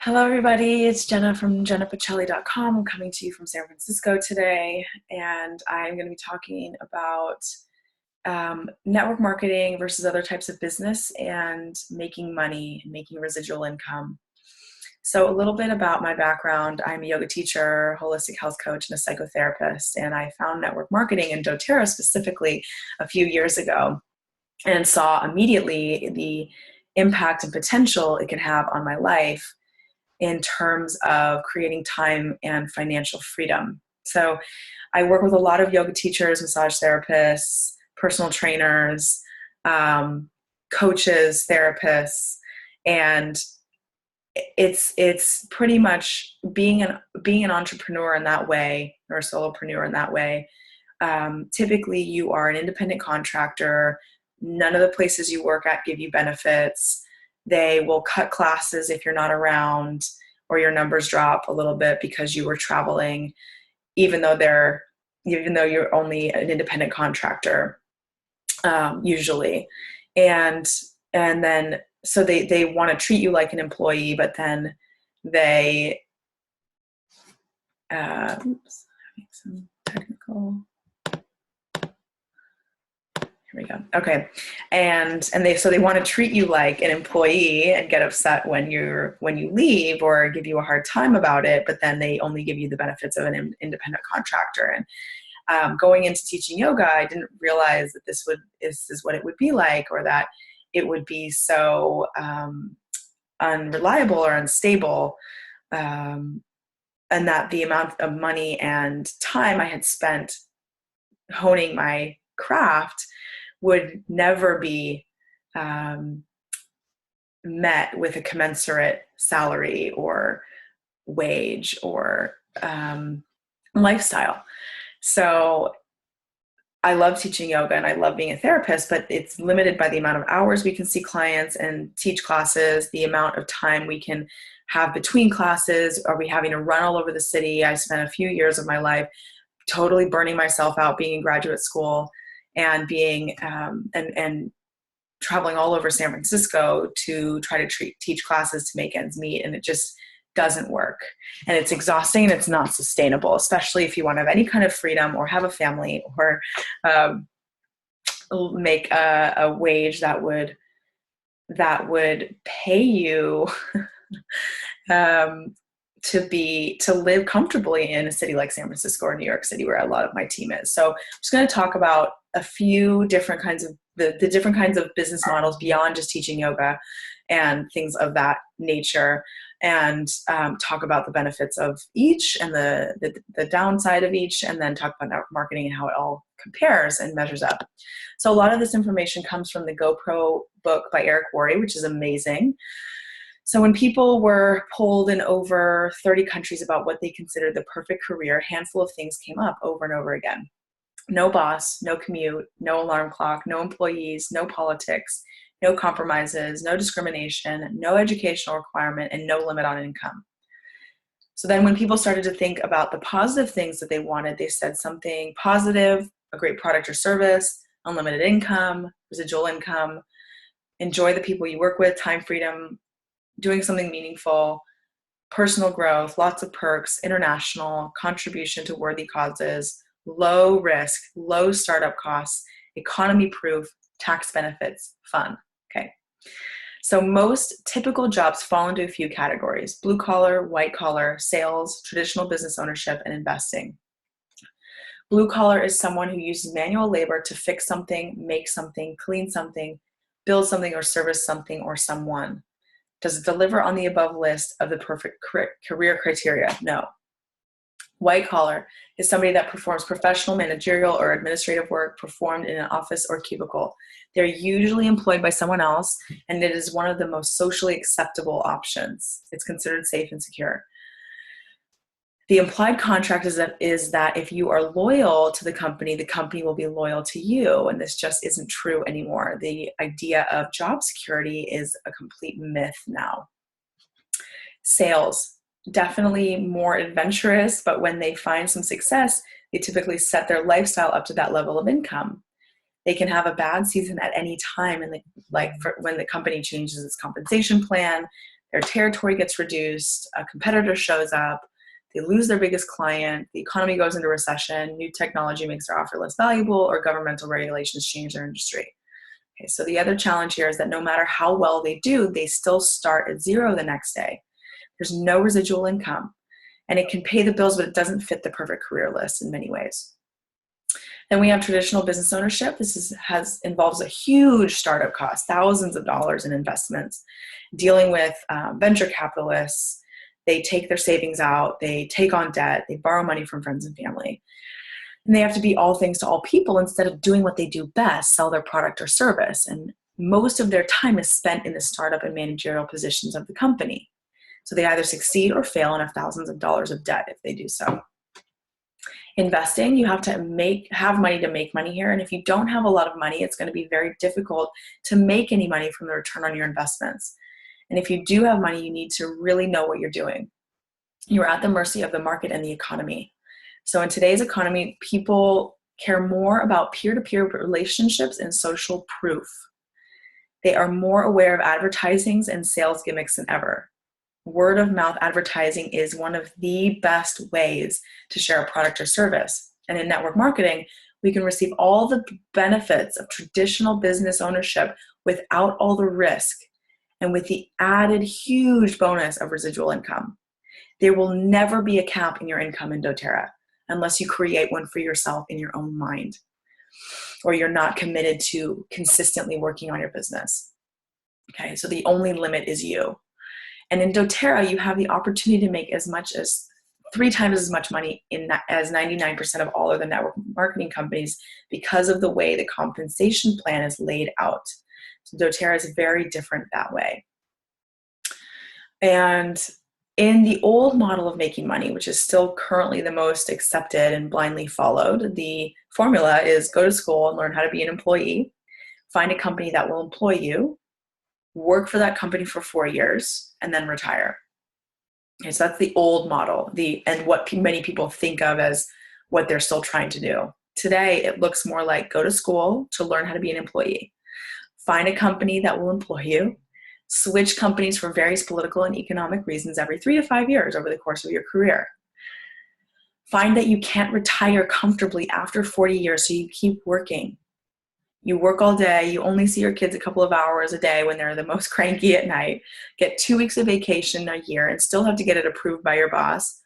Hello, everybody. It's Jenna from jennapacelli.com. I'm coming to you from San Francisco today, and I'm going to be talking about network marketing versus other types of business and making money and making residual income. So a little bit about my background. I'm a yoga teacher, holistic health coach, and a psychotherapist, and I found network marketing and doTERRA specifically a few years ago and saw immediately the impact and potential it can have on my life in terms of creating time and financial freedom. So I work with a lot of yoga teachers, massage therapists, personal trainers, coaches, therapists, and it's pretty much being an entrepreneur in that way, or a solopreneur in that way. Typically, you are an independent contractor. None of the places you work at give you benefits. They will cut classes if you're not around, or your numbers drop a little bit because you were traveling, even though you're only an independent contractor, usually. And then so they want to treat you like an employee, but then they oops, having some technical. Here we go. Okay. And they want to treat you like an employee and get upset when you leave or give you a hard time about it, but then they only give you the benefits of an independent contractor. And going into teaching yoga, I didn't realize that this is what it would be like, or that it would be so unreliable or unstable, and that the amount of money and time I had spent honing my craft would never be met with a commensurate salary or wage or lifestyle. So I love teaching yoga and I love being a therapist, but it's limited by the amount of hours we can see clients and teach classes, the amount of time we can have between classes. Are we having to run all over the city? I spent a few years of my life totally burning myself out being in graduate school and being and traveling all over San Francisco to try to teach classes to make ends meet, and it just doesn't work. And it's exhausting and it's not sustainable, especially if you want to have any kind of freedom or have a family or make a wage that would pay you to live comfortably in a city like San Francisco or New York City, where a lot of my team is. So I'm just going to talk about a few different kinds of the different kinds of business models beyond just teaching yoga and things of that nature, and talk about the benefits of each and the downside of each, and then talk about network marketing and how it all compares and measures up. So a lot of this information comes from the GoPro book by Eric Worre, which is amazing. So when people were polled in over 30 countries about what they considered the perfect career, a handful of things came up over and over again. No boss, no commute, no alarm clock, no employees, no politics, no compromises, no discrimination, no educational requirement, and no limit on income. So then when people started to think about the positive things that they wanted, they said something positive: a great product or service, unlimited income, residual income, enjoy the people you work with, time freedom, doing something meaningful, personal growth, lots of perks, international, contribution to worthy causes, low risk, low startup costs, economy proof, tax benefits, fun. Okay. So most typical jobs fall into a few categories: blue collar, white collar, sales, traditional business ownership, and investing. Blue collar is someone who uses manual labor to fix something, make something, clean something, build something, or service something or someone. Does it deliver on the above list of the perfect career criteria? No. White collar is somebody that performs professional, managerial, or administrative work performed in an office or cubicle. They're usually employed by someone else, and it is one of the most socially acceptable options. It's considered safe and secure. The implied contract is that if you are loyal to the company will be loyal to you, and this just isn't true anymore. The idea of job security is a complete myth now. Sales, definitely more adventurous, but when they find some success, they typically set their lifestyle up to that level of income. They can have a bad season at any time, and when the company changes its compensation plan, their territory gets reduced, a competitor shows up, they lose their biggest client, the economy goes into recession, new technology makes their offer less valuable, or governmental regulations change their industry. Okay, so the other challenge here is that no matter how well they do, they still start at zero the next day. There's no residual income, and it can pay the bills, but it doesn't fit the perfect career list in many ways. Then we have traditional business ownership. This involves a huge startup cost, thousands of dollars in investments, dealing with venture capitalists. They take their savings out, they take on debt, they borrow money from friends and family. And they have to be all things to all people instead of doing what they do best, sell their product or service. And most of their time is spent in the startup and managerial positions of the company. So they either succeed or fail and have thousands of dollars of debt if they do so. Investing, you have to have money to make money here. And if you don't have a lot of money, it's going to be very difficult to make any money from the return on your investments. And if you do have money, you need to really know what you're doing. You're at the mercy of the market and the economy. So in today's economy, people care more about peer-to-peer relationships and social proof. They are more aware of advertisings and sales gimmicks than ever. Word of mouth advertising is one of the best ways to share a product or service. And in network marketing, we can receive all the benefits of traditional business ownership without all the risk and with the added huge bonus of residual income. There will never be a cap in your income in doTERRA unless you create one for yourself in your own mind, or you're not committed to consistently working on your business. Okay, so the only limit is you. And in doTERRA, you have the opportunity to make as much as 3 times as much money as 99% of all of the network marketing companies because of the way the compensation plan is laid out. So doTERRA is very different that way. And in the old model of making money, which is still currently the most accepted and blindly followed, the formula is go to school and learn how to be an employee, find a company that will employ you, work for that company for 4 years, and then retire. Okay, so that's the old model, and what many people think of as what they're still trying to do. Today, it looks more like go to school to learn how to be an employee, find a company that will employ you, switch companies for various political and economic reasons every 3 to 5 years over the course of your career. Find that you can't retire comfortably after 40 years, so you keep working. You work all day, you only see your kids a couple of hours a day when they're the most cranky at night, get 2 weeks of vacation a year and still have to get it approved by your boss.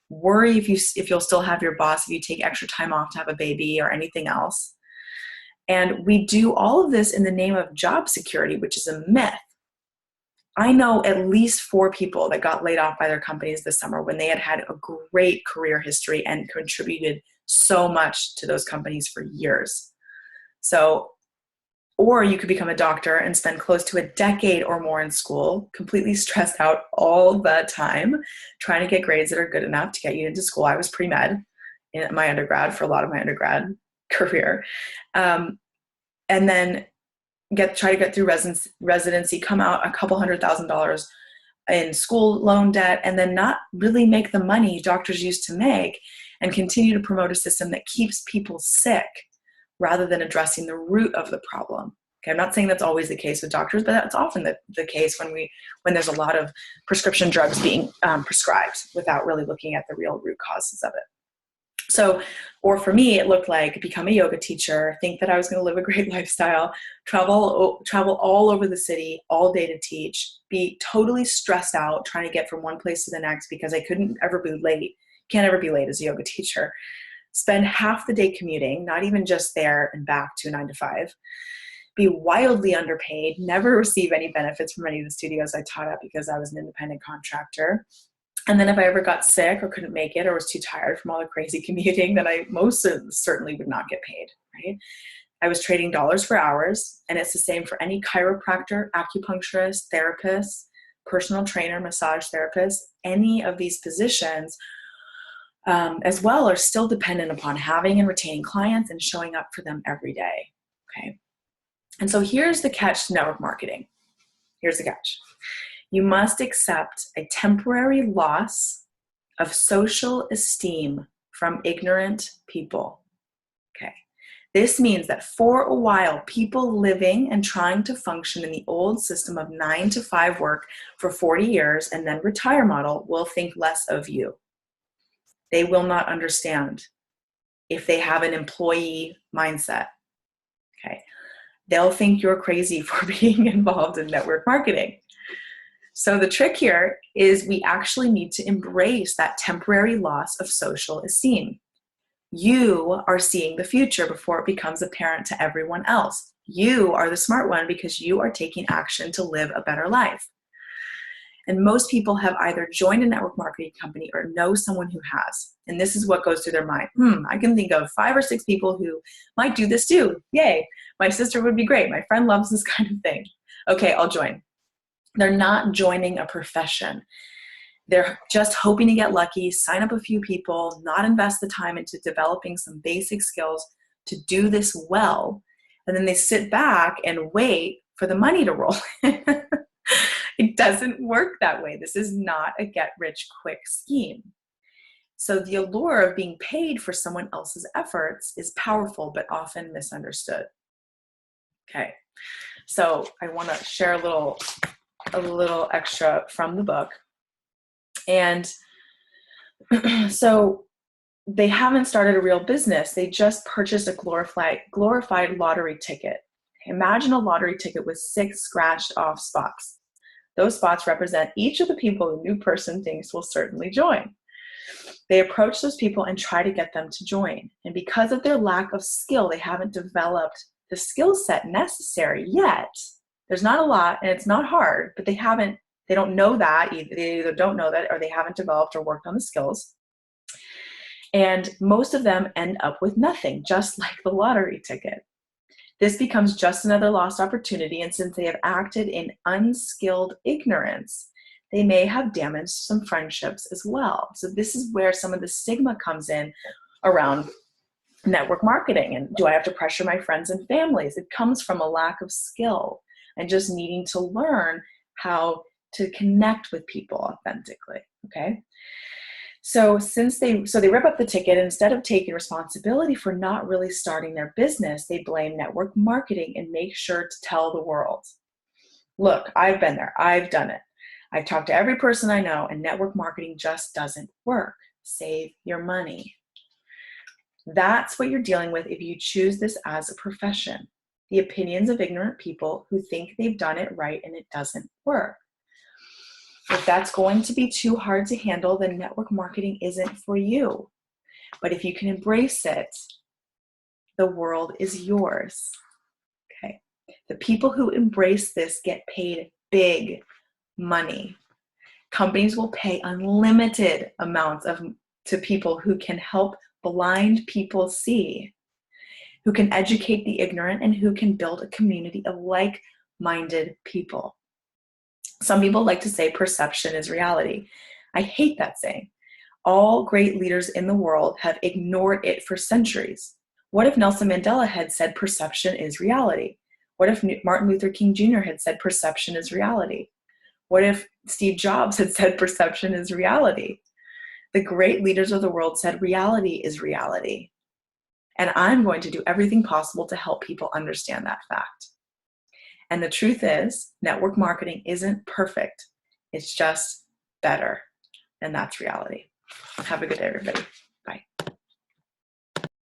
Worry if you'll still have your boss if you take extra time off to have a baby or anything else. And we do all of this in the name of job security, which is a myth. I know at least 4 people that got laid off by their companies this summer when they had a great career history and contributed so much to those companies for years. So, or you could become a doctor and spend close to a decade or more in school, completely stressed out all the time, trying to get grades that are good enough to get you into school. I was pre-med in my undergrad for a lot of my undergrad career. And then try to get through residency, come out a couple $100,000 in school loan debt, and then not really make the money doctors used to make and continue to promote a system that keeps people sick rather than addressing the root of the problem. Okay, I'm not saying that's always the case with doctors, but that's often the case when there's a lot of prescription drugs being prescribed without really looking at the real root causes of it. So, or for me, it looked like become a yoga teacher, think that I was going to live a great lifestyle, travel all over the city all day to teach, be totally stressed out trying to get from one place to the next because I couldn't ever be late. Can't ever be late as a yoga teacher. Spend half the day commuting, not even just there and back to a 9 to 5. Be wildly underpaid, never receive any benefits from any of the studios I taught at because I was an independent contractor. And then if I ever got sick or couldn't make it or was too tired from all the crazy commuting, then I most certainly would not get paid, right? I was trading dollars for hours, and it's the same for any chiropractor, acupuncturist, therapist, personal trainer, massage therapist. Any of these positions as well are still dependent upon having and retaining clients and showing up for them every day, okay? And so here's the catch to network marketing. Here's the catch. You must accept a temporary loss of social esteem from ignorant people, okay? This means that for a while, people living and trying to function in the old system of 9 to 5 work for 40 years and then retire model will think less of you. They will not understand if they have an employee mindset. Okay. They'll think you're crazy for being involved in network marketing. So the trick here is we actually need to embrace that temporary loss of social esteem. You are seeing the future before it becomes apparent to everyone else. You are the smart one because you are taking action to live a better life. And most people have either joined a network marketing company or know someone who has. And this is what goes through their mind. I can think of 5 or 6 people who might do this too. Yay, my sister would be great. My friend loves this kind of thing. Okay, I'll join. They're not joining a profession. They're just hoping to get lucky, sign up a few people, not invest the time into developing some basic skills to do this well. And then they sit back and wait for the money to roll in. It doesn't work that way. This is not a get-rich-quick scheme. So the allure of being paid for someone else's efforts is powerful, but often misunderstood. Okay, so I want to share a little extra from the book. And so they haven't started a real business. They just purchased a glorified lottery ticket. Imagine a lottery ticket with 6 scratched off spots. Those spots represent each of the people the new person thinks will certainly join. They approach those people and try to get them to join. And because of their lack of skill, they haven't developed the skill set necessary yet. There's not a lot and it's not hard, but they don't know that. They either don't know that or they haven't developed or worked on the skills. And most of them end up with nothing, just like the lottery ticket. This becomes just another lost opportunity, and since they have acted in unskilled ignorance, they may have damaged some friendships as well. So this is where some of the stigma comes in around network marketing. And do I have to pressure my friends and families? It comes from a lack of skill and just needing to learn how to connect with people authentically, okay? So they rip up the ticket, and instead of taking responsibility for not really starting their business, they blame network marketing and make sure to tell the world, look, I've been there, I've done it. I've talked to every person I know, and network marketing just doesn't work. Save your money. That's what you're dealing with if you choose this as a profession. The opinions of ignorant people who think they've done it right and it doesn't work. If that's going to be too hard to handle, then network marketing isn't for you. But if you can embrace it, the world is yours. Okay. The people who embrace this get paid big money. Companies will pay unlimited amounts to people who can help blind people see, who can educate the ignorant, and who can build a community of like-minded people. Some people like to say perception is reality. I hate that saying. All great leaders in the world have ignored it for centuries. What if Nelson Mandela had said perception is reality? What if Martin Luther King Jr. had said perception is reality? What if Steve Jobs had said perception is reality? The great leaders of the world said reality is reality. And I'm going to do everything possible to help people understand that fact. And the truth is, network marketing isn't perfect. It's just better. And that's reality. Have a good day, everybody.